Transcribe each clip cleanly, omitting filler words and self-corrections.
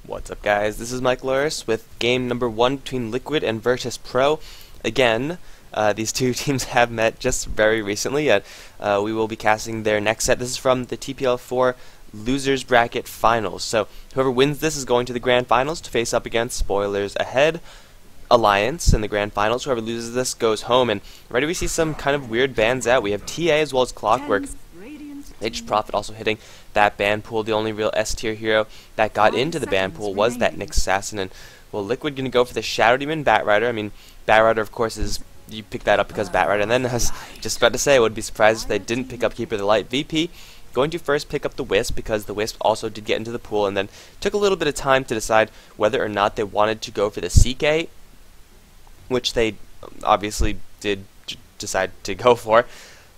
What's up, guys? This is Mike Loris with game number 1 between Liquid and Virtus Pro. Again, these two teams have met just very recently, and we will be casting their next set. This is from the TPL4 Losers Bracket Finals. So whoever wins this is going to the Grand Finals to face up against, spoilers ahead, Alliance in the Grand Finals. Whoever loses this goes home, and already we see some kind of weird bans out. We have TA as well as Clockwork. Nature's Prophet also hitting that ban pool. The only real S tier hero that got into the ban pool was that Nyx Assassin. And well, Liquid gonna go for the Shadow Demon Batrider. I mean, Batrider of course is, you pick that up because Batrider. And then I was just about to say, I would be surprised if they didn't pick up Keeper of the Light. VP going to first pick up the Wisp because the Wisp also did get into the pool, and then took a little bit of time to decide whether or not they wanted to go for the CK, which they obviously did decide to go for,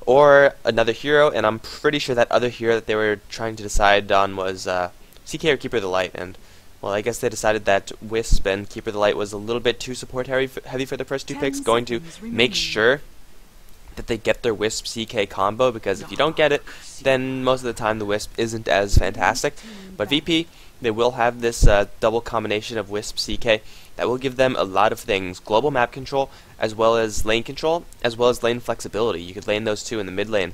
or another hero. And I'm pretty sure that other hero that they were trying to decide on was CK or Keeper of the Light. And well, I guess they decided that Wisp and Keeper of the Light was a little bit too support heavy for the first two picks, going to make sure that they get their Wisp CK combo, because if you don't get it, then most of the time the Wisp isn't as fantastic. But VP, they will have this double combination of Wisp CK that will give them a lot of things: global map control, as well as lane control, as well as lane flexibility. You could lane those two in the mid lane.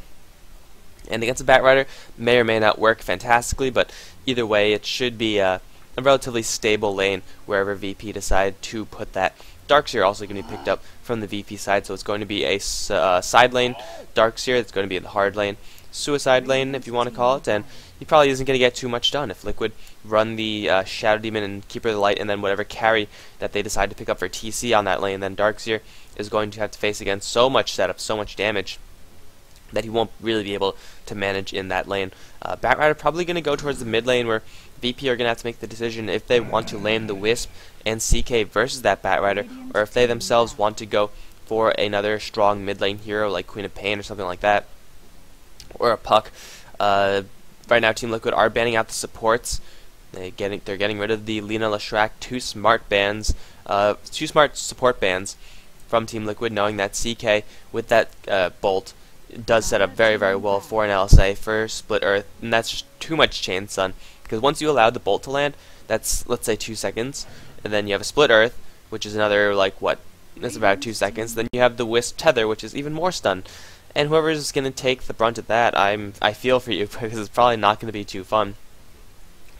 And against a Batrider, may or may not work fantastically, but either way, it should be a relatively stable lane wherever VP decide to put that. Darkseer also going to be picked up from the VP side, so it's going to be a side lane Darkseer that's going to be in the hard lane, suicide lane if you want to call it, and he probably isn't going to get too much done if Liquid run the Shadow Demon and Keeper of the Light, and then whatever carry that they decide to pick up for TC on that lane. Then Darkseer is going to have to face against so much setup, so much damage, that he won't really be able to manage in that lane. Batrider probably going to go towards the mid lane, where VP are going to have to make the decision if they want to lane the Wisp and CK versus that Batrider, or if they themselves want to go for another strong mid lane hero like Queen of Pain or something like that, or a Puck. Right now, Team Liquid are banning out the supports. They're getting rid of the Lina Leshrac, two smart support bans from Team Liquid, knowing that CK with that bolt does set up very, very well for an LSA for Split Earth, and that's just too much chain stun, because once you allow the bolt to land, that's, let's say, 2 seconds, and then you have a Split Earth, which is another, like, what, that's about 2 seconds, then you have the Wisp Tether, which is even more stun, and whoever's going to take the brunt of that, I feel for you, because it's probably not going to be too fun.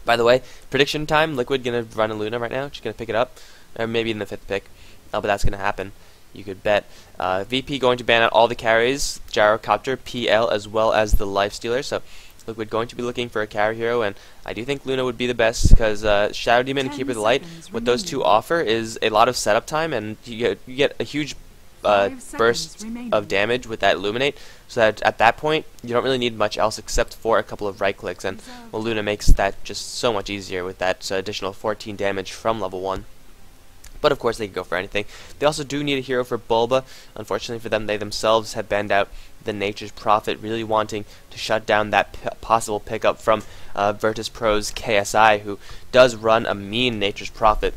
By the way, prediction time, Liquid going to run a Luna right now, she's going to pick it up, or maybe in the 5th pick, but that's going to happen. You could bet. VP going to ban out all the carries, Gyrocopter, PL, as well as the Lifestealer. So Liquid going to be looking for a carry hero, and I do think Luna would be the best, because Shadow Demon and Keeper of the Light, what those two offer is a lot of setup time, and you get a huge burst of damage with that Illuminate, so that at that point you don't really need much else except for a couple of right clicks, and well, Luna makes that just so much easier with that additional 14 damage from level 1. But of course they can go for anything. They also do need a hero for Bulba. Unfortunately for them, they themselves have banned out the Nature's Prophet, really wanting to shut down that possible pickup from Virtus Pro's KSI, who does run a mean Nature's Prophet.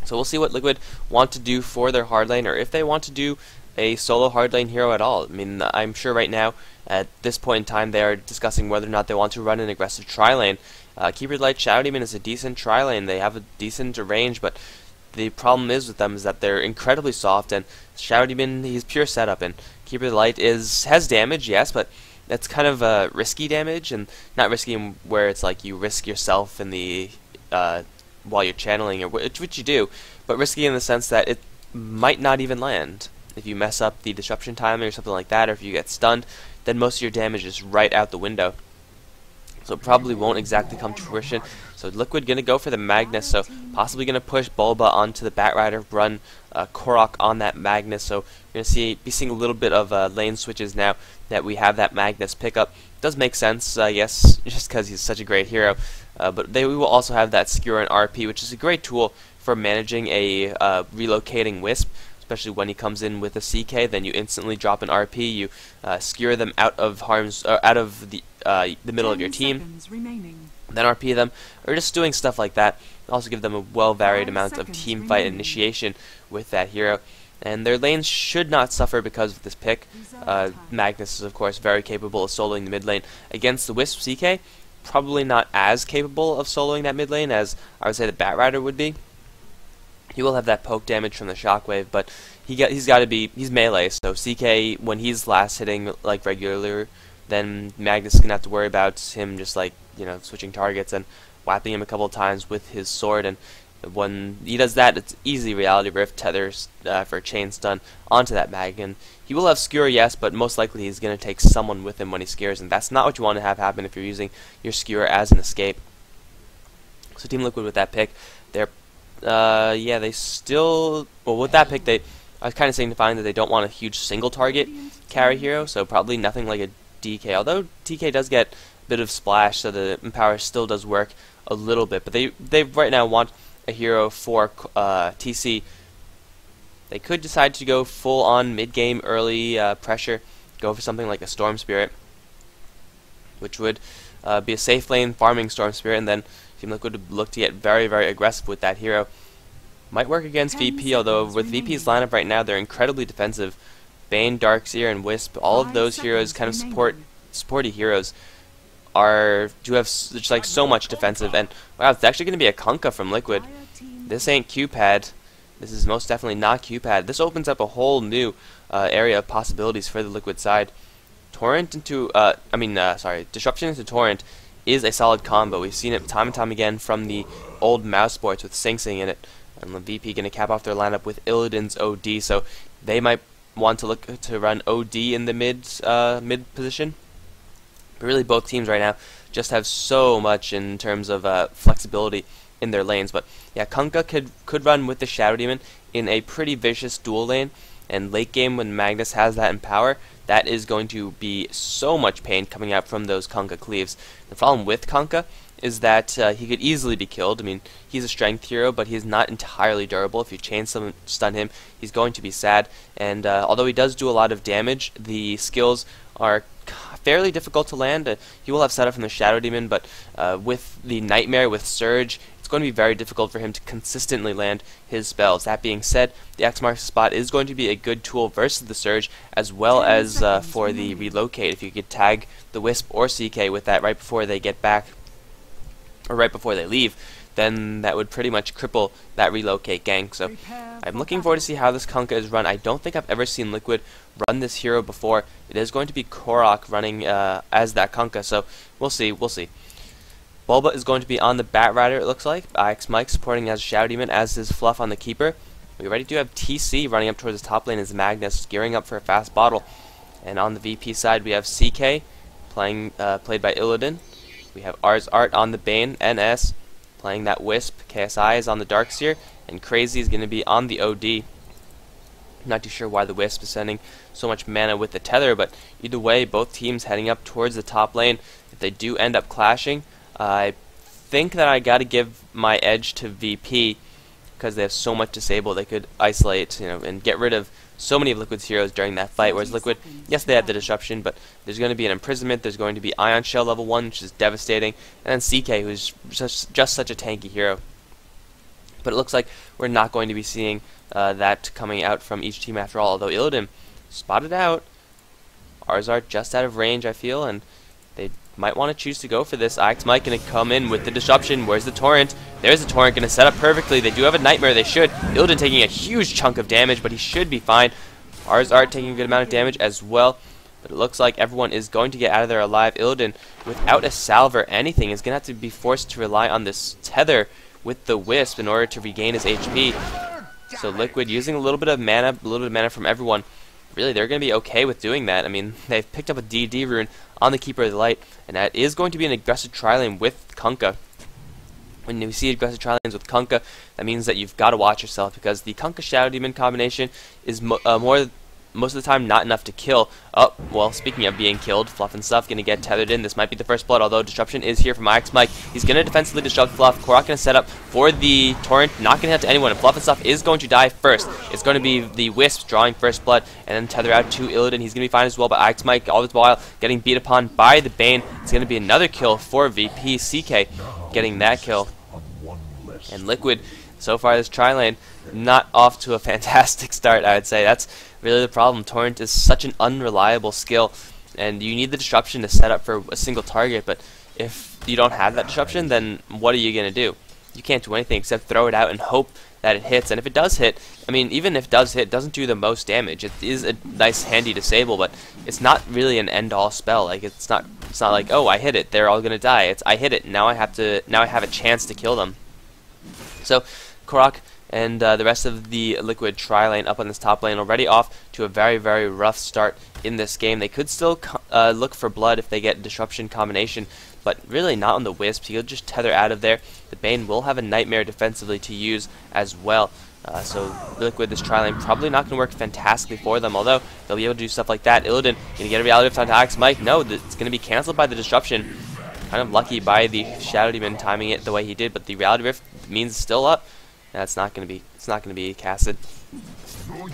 So we'll see what Liquid want to do for their hard lane, or if they want to do a solo hard lane hero at all. I mean, I'm sure right now, at this point in time, they are discussing whether or not they want to run an aggressive tri-lane. Keeper of the Light Shadow Demon is a decent tri-lane. They have a decent range, but the problem is with them is that they're incredibly soft, and Shadow Demon, he's pure setup, and Keeper of the Light has damage, yes, but that's kind of risky damage, and not risky where it's like you risk yourself in the while you're channeling, or which you do, but risky in the sense that it might not even land. If you mess up the disruption timing or something like that, or if you get stunned, then most of your damage is right out the window. So it probably won't exactly come to fruition. So Liquid going to go for the Magnus, so possibly going to push Bulba onto the Batrider, run Korok on that Magnus. So you're going to be seeing a little bit of lane switches now that we have that Magnus pickup. Does make sense, yes, just because he's such a great hero. But we will also have that Skewer and RP, which is a great tool for managing a relocating Wisp, especially when he comes in with a CK. Then you instantly drop an RP, you skewer them out of the middle of your team, then RP them, or just doing stuff like that. Also give them a well-varied amount of team fight initiation with that hero. And their lanes should not suffer because of this pick. Magnus is, of course, very capable of soloing the mid lane. Against the Wisp CK, probably not as capable of soloing that mid lane as I would say the Batrider would be. He will have that poke damage from the Shockwave, but he's got to be, he's melee, so CK, when he's last hitting like regularly, then Magnus is going to have to worry about him just like, you know, switching targets and whapping him a couple of times with his sword, and when he does that, it's easy Reality Rift tethers for a chain stun onto that Mag, and he will have Skewer, yes, but most likely he's going to take someone with him when he skewers, and that's not what you want to have happen if you're using your Skewer as an escape. So Team Liquid with that pick, they're yeah, they still, well, with that pick, I was kind of signifying that they don't want a huge single target carry hero, so probably nothing like a DK, although DK does get a bit of splash, so the Empower still does work a little bit, but they right now want a hero for TC. They could decide to go full on mid game early pressure, go for something like a Storm Spirit, which would be a safe lane farming Storm Spirit, and then Team Liquid would look to get very, very aggressive with that hero. Might work against VP, although with VP's lineup right now, they're incredibly defensive. Bane, Darkseer, and Wisp, all of those heroes, kind of supporty heroes, do have just like so much defensive. And wow, it's actually going to be a Kunkka from Liquid. This ain't Q-Pad. This is most definitely not Q-Pad. This opens up a whole new area of possibilities for the Liquid side. Torrent into, Disruption into Torrent is a solid combo. We've seen it time and time again from the old Mouse Sports with Sing Sing in it. And the VP going to cap off their lineup with Illidan's OD, so they might want to look to run OD in the mid position. But really, both teams right now just have so much in terms of flexibility in their lanes. But yeah, Kunkka could run with the Shadow Demon in a pretty vicious dual lane, and late game when Magnus has that Empower, that is going to be so much pain coming out from those Kunkka cleaves. The problem with Kunkka is that he could easily be killed. I mean, he's a strength hero, but he's not entirely durable. If you chain stun him, he's going to be sad. And although he does do a lot of damage, the skills are fairly difficult to land. He will have setup from the Shadow Demon, but with the Nightmare, with Surge, it's going to be very difficult for him to consistently land his spells. That being said, the X marks spot is going to be a good tool versus the Surge, as well as for the relocate. If you could tag the Wisp or CK with that right before they get back, or right before they leave, then that would pretty much cripple that relocate gank. So I'm looking forward to see how this Kunkka is run. I don't think I've ever seen Liquid run this hero before. It is going to be Korok running as that Kunkka, so we'll see. Bulba is going to be on the Batrider, it looks like. IX Mike supporting as Shadow Demon, as is Fluff on the Keeper. We already do have TC running up towards the top lane as Magnus, gearing up for a fast bottle. And on the VP side, we have CK played by Illidan. We have Ars Art on the Bane, NS playing that Wisp, KSI is on the Darkseer, and Crazy is going to be on the OD. Not too sure why the Wisp is sending so much mana with the Tether, but either way, both teams heading up towards the top lane. If they do end up clashing, I think that I got to give my edge to VP, because they have so much disable. They could isolate, and get rid of so many of Liquid's heroes during that fight, whereas Liquid, yes, they have the disruption, but there's going to be an imprisonment, there's going to be Ion Shell level 1, which is devastating, and then CK, who's just such a tanky hero. But it looks like we're not going to be seeing that coming out from each team after all, although Illidan spotted out. Arzart just out of range, I feel, and they might want to choose to go for this. IX Mike going to come in with the disruption. Where's the Torrent? There's the Torrent going to set up perfectly. They do have a Nightmare. They should. Illidan taking a huge chunk of damage, but he should be fine. Arzart taking a good amount of damage as well. But it looks like everyone is going to get out of there alive. Illidan, without a salve or anything, is going to have to be forced to rely on this Tether with the Wisp in order to regain his HP. So Liquid using a little bit of mana from everyone. Really, they're going to be okay with doing that. I mean, they've picked up a DD rune on the Keeper of the Light, and that is going to be an aggressive tri-lane with Kunkka. When you see aggressive tri-lanes with Kunkka, that means that you've got to watch yourself, because the Kunkka Shadow Demon combination is most of the time not enough to kill. Oh, well, speaking of being killed, Fluff and Stuff going to get tethered in. This might be the first blood, although Disruption is here from IX Mike. He's going to defensively disrupt Fluff. Korok going to set up for the Torrent, not going to hit to anyone, and Fluff and Stuff is going to die first. It's going to be the Wisp drawing first blood, and then tether out to Illidan. He's going to be fine as well, but IX Mike, all this while, getting beat upon by the Bane. It's going to be another kill for VP. CK getting that kill. And Liquid, so far this tri-lane, not off to a fantastic start, I would say. That's really the problem. Torrent is such an unreliable skill, and you need the disruption to set up for a single target, but if you don't have that disruption, then what are you going to do? You can't do anything except throw it out and hope that it hits. And if it does hit, I mean, even if it does hit, it doesn't do the most damage. It is a nice handy disable, but it's not really an end-all spell. Like it's not like, oh, I hit it, they're all gonna die. It's I hit it, now I have a chance to kill them. So Korok and the rest of the Liquid tri-lane up on this top lane already off to a very, very rough start in this game. They could still look for blood if they get disruption combination, but really not on the Wisp. He'll just tether out of there. The Bane will have a Nightmare defensively to use as well. So Liquid, this tri-lane probably not going to work fantastically for them, although they'll be able to do stuff like that. Illidan, going to get a Reality Rift onto Alex Mike? No, it's going to be cancelled by the disruption. Kind of lucky by the Shadow Demon timing it the way he did, but the Reality Rift means it's still up. It's not going to be casted.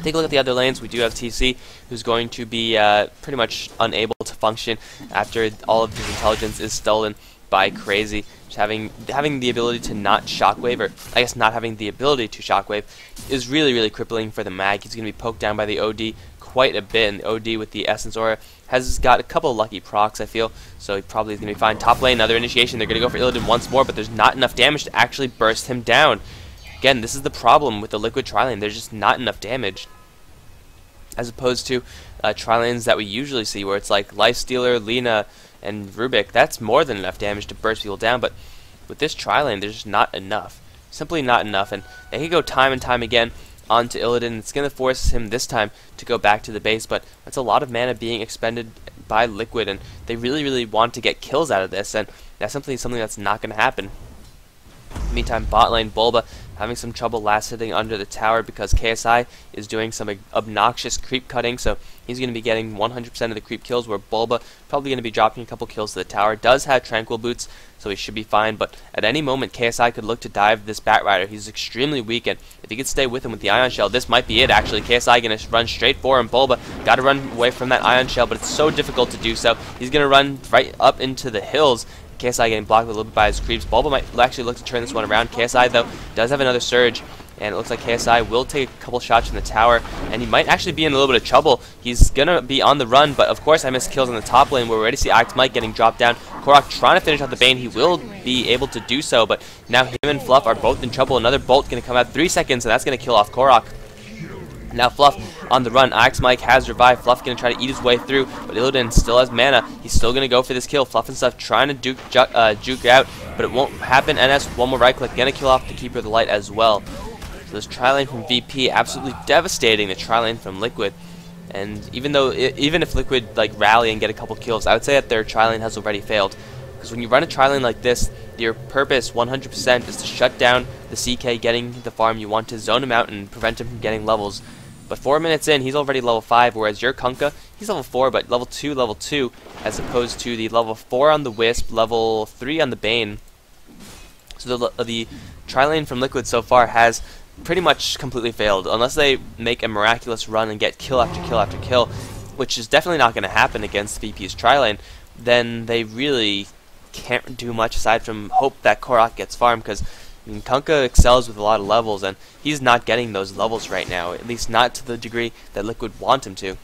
Take a look at the other lanes. We do have TC, who's going to be pretty much unable to function after all of his intelligence is stolen by Crazy. Just having the ability to not shockwave, or I guess not having the ability to shockwave, is really, really crippling for the Mag. He's going to be poked down by the OD quite a bit, and the OD with the Essence Aura has got a couple of lucky procs, I feel, so he probably is going to be fine. Top lane, another initiation. They're going to go for Illidan once more, but there's not enough damage to actually burst him down. Again, this is the problem with the Liquid tri-lane. There's just not enough damage, as opposed to tri-lanes that we usually see, where it's like Lifestealer, Lina, and Rubik. That's more than enough damage to burst people down, but with this tri-lane, there's just not enough. Simply not enough, and they can go time and time again onto Illidan. It's going to force him this time to go back to the base, but that's a lot of mana being expended by Liquid, and they really, really want to get kills out of this, and that's something that's not going to happen. Meantime, bot lane, Bulba having some trouble last hitting under the tower because KSI is doing some obnoxious creep cutting, so he's going to be getting 100% of the creep kills, where Bulba probably going to be dropping a couple kills to the tower. Does have Tranquil Boots, so he should be fine, but at any moment KSI could look to dive this Batrider. He's extremely weak, and if he could stay with him with the Ion Shell, this might be it actually. KSI going to run straight for him. Bulba got to run away from that Ion Shell, but it's so difficult to do so. He's going to run right up into the hills. KSI getting blocked a little bit by his creeps. Bulba might actually look to turn this one around. KSI, though, does have another surge, and it looks like KSI will take a couple shots from the tower, and he might actually be in a little bit of trouble. He's going to be on the run, but of course I missed kills on the top lane, where we already see Alex Mike getting dropped down. Korok trying to finish out the Bane. He will be able to do so, but now him and Fluff are both in trouble. Another bolt going to come out 3 seconds, and that's going to kill off Korok. Now Fluff on the run. Alex Mike has revived. Fluff going to try to eat his way through, but Illidan still has mana. He's still going to go for this kill. Fluff and stuff trying to juke out, but it won't happen. NS, one more right click, going to kill off the Keeper of the Light as well. So this tri-lane from VP absolutely devastating the tri-lane from Liquid. And even if Liquid like rally and get a couple kills, I would say that their tri-lane has already failed. Because when you run a tri-lane like this, your purpose 100% is to shut down the CK getting the farm. You want to zone him out and prevent him from getting levels. But 4 minutes in, he's already level 5, whereas your Kunkka, he's level 4, but level 2, as opposed to the level 4 on the Wisp, level 3 on the Bane. So the tri-lane from Liquid so far has pretty much completely failed, unless they make a miraculous run and get kill after kill after kill, which is definitely not going to happen against VP's tri-lane. Then they really can't do much aside from hope that Korok gets farmed, because I mean, Kunkka excels with a lot of levels, and he's not getting those levels right now, at least not to the degree that Liquid want him to.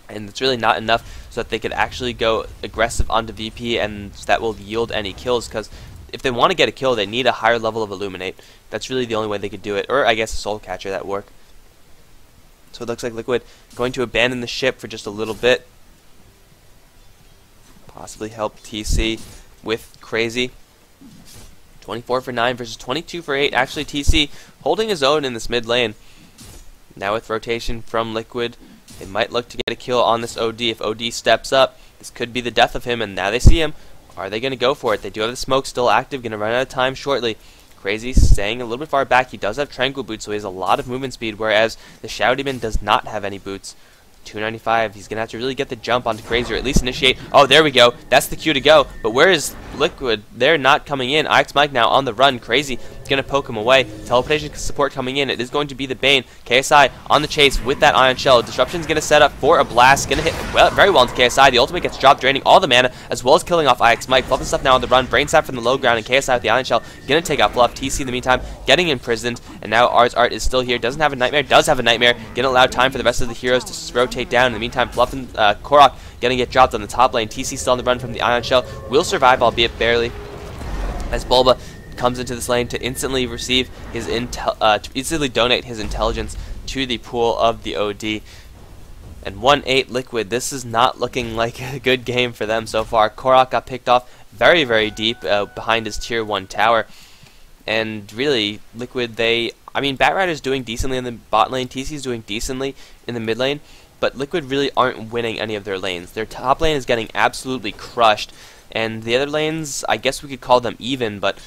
And it's really not enough so that they could actually go aggressive onto VP, and that will yield any kills, because if they want to get a kill, they need a higher level of Illuminate. That's really the only way they could do it, or I guess a Soul Catcher, that would work. So it looks like Liquid going to abandon the ship for just a little bit. Possibly help TC with Crazy. 24 for 9 versus 22 for 8. Actually, TC holding his own in this mid lane. Now with rotation from Liquid, they might look to get a kill on this OD. If OD steps up, this could be the death of him, and now they see him. Are they going to go for it? They do have the smoke still active, going to run out of time shortly. Crazy staying a little bit far back. He does have Tranquil Boots, so he has a lot of movement speed, whereas the Shadow Demon does not have any boots. 295. He's going to have to really get the jump onto Crazy, or at least initiate. Oh, there we go. That's the cue to go. But where is Liquid? They're not coming in. Alex Mike now on the run. Crazy going to poke him away. Teleportation support coming in. It is going to be the Bane. KSI on the chase with that Ion Shell. Disruption's going to set up for a blast. Going to hit very well into KSI. The ultimate gets dropped, draining all the mana, as well as killing off Alex Mike. Fluff and stuff now on the run. Brain Sap from the low ground, and KSI with the Ion Shell going to take out Fluff. TC in the meantime getting imprisoned, and now Art is still here. Doesn't have a Nightmare. Does have a Nightmare. Going to allow time for the rest of the heroes to rotate take down. In the meantime, Fluff and Korok gonna get dropped on the top lane. TC still on the run from the Ion Shell. Will survive, albeit barely, as Bulba comes into this lane to instantly receive his to instantly donate his intelligence to the pool of the OD. And 1-8 Liquid, this is not looking like a good game for them so far. Korok got picked off very, very deep behind his tier 1 tower. And really, Liquid, I mean, Batrider's doing decently in the bot lane, TC's doing decently in the mid lane, but Liquid really aren't winning any of their lanes. Their top lane is getting absolutely crushed, and the other lanes, I guess we could call them even, but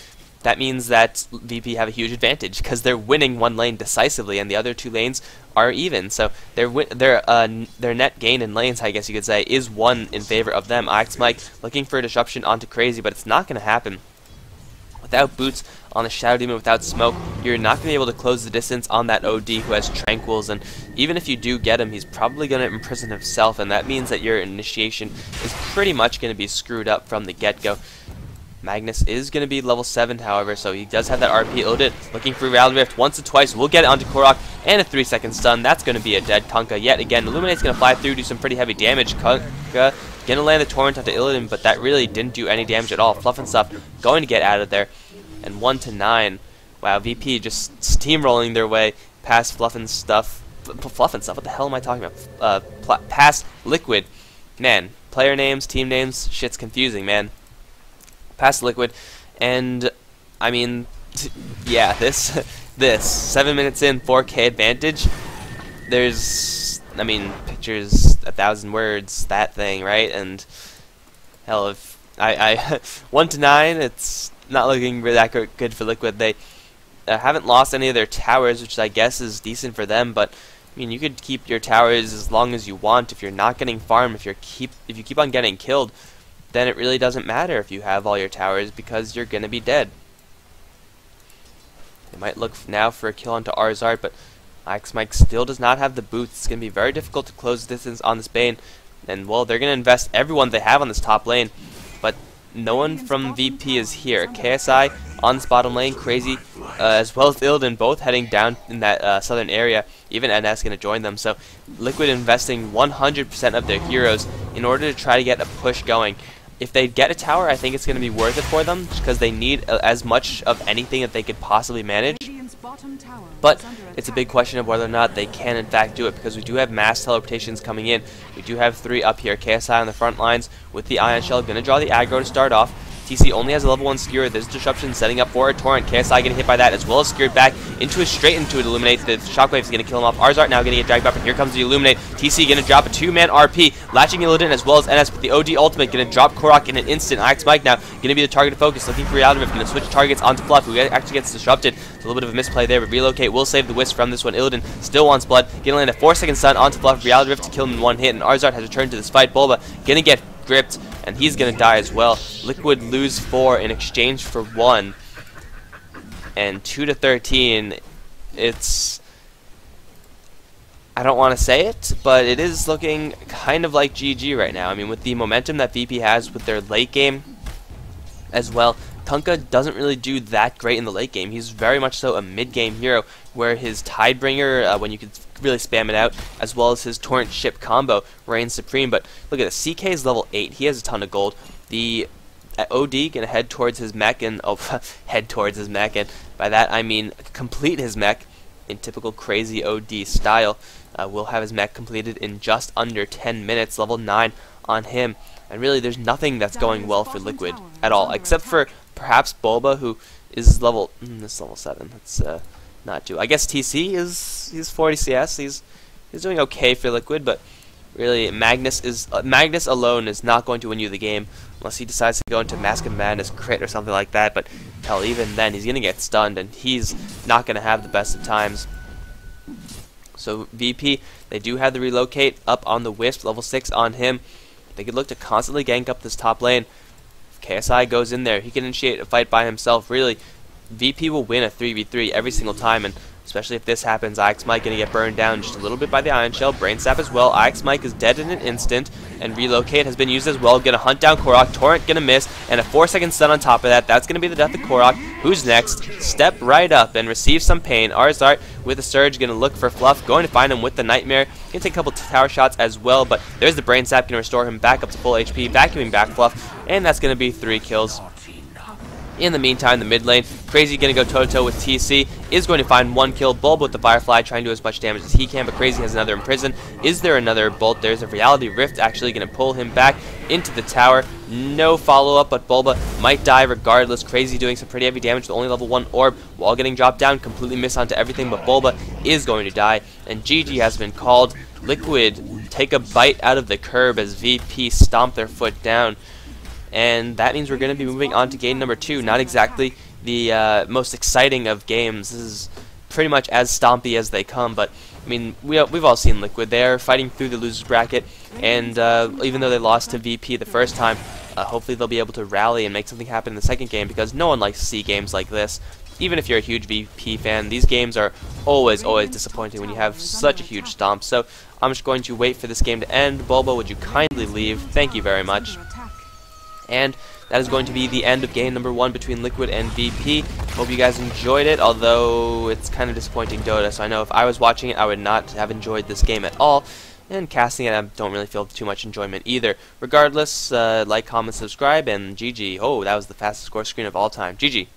that means that VP have a huge advantage because they're winning one lane decisively, and the other two lanes are even. So their net gain in lanes, I guess you could say, is 1 in favor of them. Ix Mike looking for a disruption onto Crazy, but it's not going to happen. Without boots on the Shadow Demon, without smoke, you're not going to be able to close the distance on that OD who has Tranquils, and even if you do get him, he's probably going to imprison himself, and that means that your initiation is pretty much going to be screwed up from the get-go. Magnus is going to be level 7, however, so he does have that RP. Illidan looking for Reality Rift once or twice. We'll get it onto Korok, and a 3-second stun. That's going to be a dead Kunkka yet again. Illuminate's going to fly through, do some pretty heavy damage. Kunkka going to land the Torrent onto Illidan, but that really didn't do any damage at all. Fluff and Stuff going to get out of there. And 1-9. Wow, VP just steamrolling their way past Fluff and Stuff. Fluff and Stuff? What the hell am I talking about? Past Liquid. Man, player names, team names, shit's confusing, man. Past Liquid, and I mean, yeah, this 7 minutes in, 4K advantage. There's, I mean, pictures 1,000 words, that thing, right? And hell, if I 1-9, it's not looking really that good for Liquid. They haven't lost any of their towers, which I guess is decent for them. But I mean, you could keep your towers as long as you want if you're not getting farmed. If you keep on getting killed, then it really doesn't matter if you have all your towers because you're going to be dead. They might look now for a kill onto Arzard, but Ix Mike still does not have the boots. It's going to be very difficult to close the distance on this Bane. And, well, they're going to invest everyone they have on this top lane. But no one from VP is here. KSI on this bottom lane, Crazy, as well as Illidan, both heading down in that southern area. Even NS going to join them. So Liquid investing 100% of their heroes in order to try to get a push going. If they get a tower, I think it's going to be worth it for them because they need as much of anything that they could possibly manage. But it's a big question of whether or not they can in fact do it, because we do have mass teleportations coming in. We do have 3 up here. KSI on the front lines with the Ion Shell, going to draw the aggro to start off. TC only has a level 1 Skewer. There's disruption setting up for a Torrent. KSI getting hit by that, as well as Skewered back straight into it. Illuminate. The Shockwave is going to kill him off. Arzard now going to get dragged up, and here comes the Illuminate. TC going to drop a 2-man RP, latching Illidan as well as NS with the OD ultimate. Going to drop Korok in an instant. Ix Mike now going to be the target of focus, looking for Reality Rift. Going to switch targets onto Fluff, who actually gets disrupted. It's a little bit of a misplay there, but Relocate will save the Wisp from this one. Illidan still wants blood. Going to land a 4-second stun onto Fluff. Reality Rift to kill him in 1 hit, and Arzard has returned to this fight. Bulba going to get gripped, and he's going to die as well. Liquid lose 4 in exchange for 1. And 2-13, it's... I don't want to say it, but it is looking kind of like GG right now. I mean, with the momentum that VP has with their late game as well, Kunkka doesn't really do that great in the late game. He's very much so a mid-game hero, where his Tidebringer, when you could really spam it out, as well as his Torrent Ship combo, reigns supreme. But look at this, CK is level 8. He has a ton of gold. The OD gonna head towards his mech, and head towards his mech, and by that I mean complete his mech in typical Crazy OD style. Will have his mech completed in just under 10 minutes, level 9 on him. And really, there's nothing that's going well for Liquid at all, except for perhaps Bulba, who is level this level 7. That's not too. I guess TC he's 40 CS. He's doing okay for Liquid, but really Magnus alone is not going to win you the game unless he decides to go into Mask of Madness crit or something like that. But hell, even then he's gonna get stunned, and he's not gonna have the best of times. So VP, they do have the Relocate up on the Wisp, level 6 on him. They could look to constantly gank up this top lane. If KSI goes in there, he can initiate a fight by himself. Really, VP will win a 3v3 every single time, and especially if this happens. Ix Mike going to get burned down just a little bit by the Ion Shell. Brain Sap as well. Ix Mike is dead in an instant, and Relocate has been used as well. Going to hunt down Korok. Torrent going to miss, and a 4-second stun on top of that. That's going to be the death of Korok. Who's next? Step right up and receive some pain. Arzart with a Surge going to look for Fluff. Going to find him with the Nightmare. Going to take a couple tower shots as well, but there's the Brain Sap. Going to restore him back up to full HP. Vacuuming back Fluff, and that's going to be 3 kills. In the meantime, the mid lane, Crazy going to go toe-to-toe with TC, is going to find 1 kill. Bulb with the Firefly, trying to do as much damage as he can, but Crazy has another Imprison. Is there another Bolt? There's a Reality Rift actually going to pull him back into the tower. No follow-up, but Bulba might die regardless. Crazy doing some pretty heavy damage with only level 1 orb, while getting dropped down, completely miss onto everything, but Bulba is going to die, and GG has been called. Liquid take a bite out of the curb as VP stomp their foot down. And that means we're going to be moving on to game number 2. Not exactly the most exciting of games. This is pretty much as stompy as they come, but I mean, we've all seen Liquid. They're fighting through the losers bracket, and even though they lost to VP the first time, hopefully they'll be able to rally and make something happen in the second game, because no one likes to see games like this. Even if you're a huge VP fan, these games are always disappointing when you have such a huge stomp. So I'm just going to wait for this game to end. Bulbo, would you kindly leave? Thank you very much. And that is going to be the end of game number 1 between Liquid and VP. Hope you guys enjoyed it, although it's kind of disappointing Dota, so I know if I was watching it, I would not have enjoyed this game at all. And casting it, I don't really feel too much enjoyment either. Regardless, like, comment, subscribe, and GG. Oh, that was the fastest score screen of all time. GG.